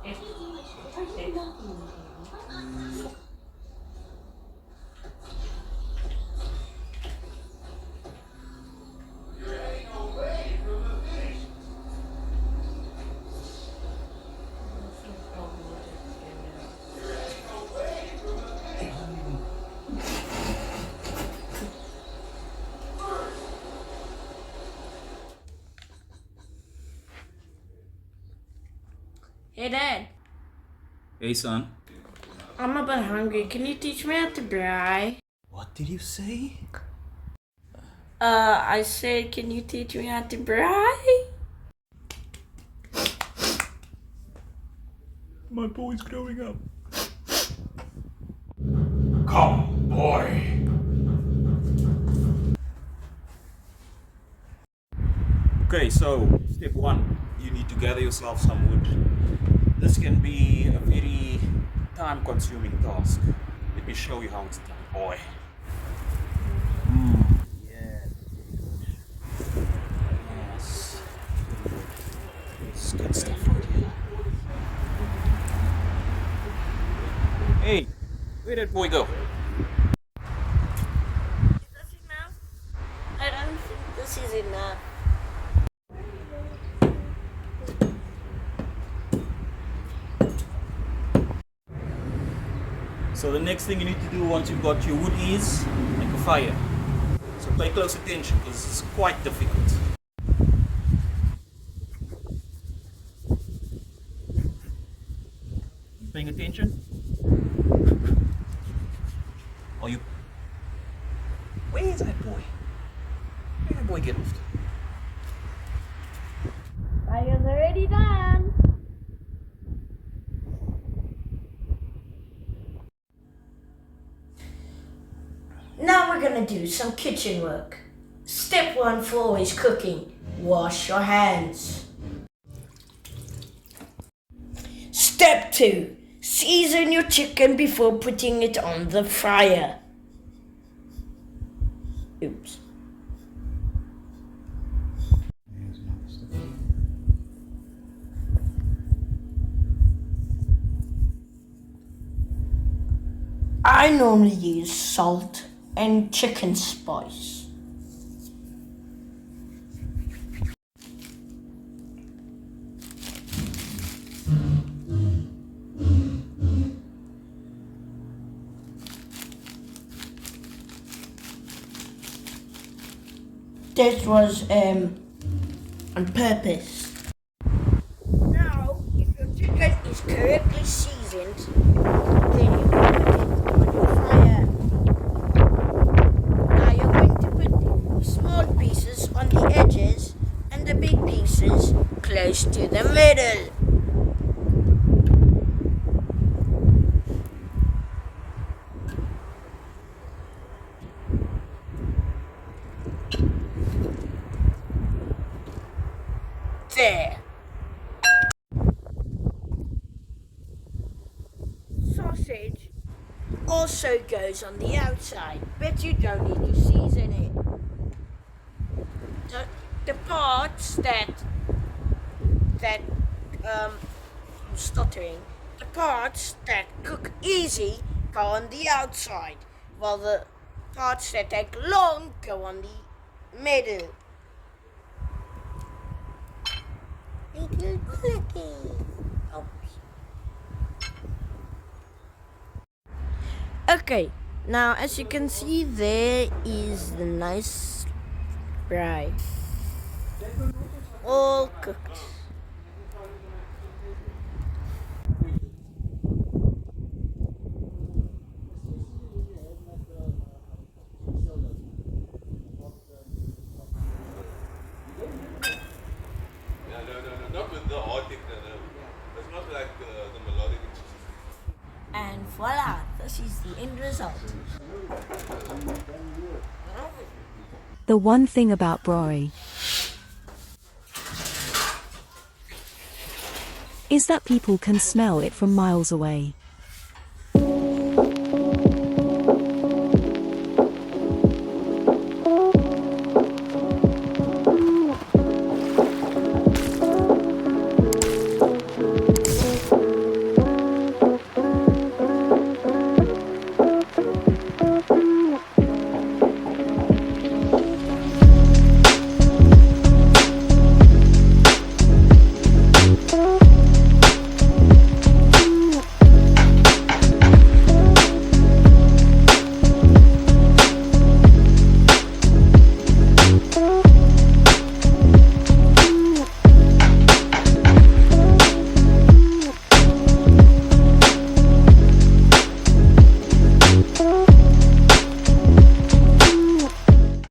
Hey Dad, Hey son. I'm a bit hungry. Can you teach me how to braai? What did you say? I said, can you teach me how to braai? My boy's growing up. Come, boy. Okay, so step one, you need to gather yourself some wood. This can be a very time-consuming task. Let me show you how it's done, boy. Yeah. Yes. It's good stuff right here. Hey, where did boy go? Is this enough? I don't think this is enough. So the next thing you need to do once you've got your wood is make a fire. So pay close attention because it's quite difficult. You paying attention? Are you? Where is that boy? Where did that boy get off to? Fire's already done. Now we're gonna do some kitchen work. Step 1 for always cooking. Wash your hands. Step 2. Season your chicken before putting it on the fire. Oops. I normally use salt and chicken spice. This was on purpose. Now, if your chicken is correctly seasoned, then you can put it on your fire. Now you're going to put small pieces on the edges and the big pieces close to the middle. There. Sausage also goes on the outside, but you don't need to season it. The parts I'm stuttering. The parts that cook easy go on the outside, while the parts that take long go on the middle. Okay, now as you can see, there is the nice braai, all cooked. No, not with the Arctic. No. It's not like the melodic. And voila, this is the end result. The one thing about Braai is that people can smell it from miles away.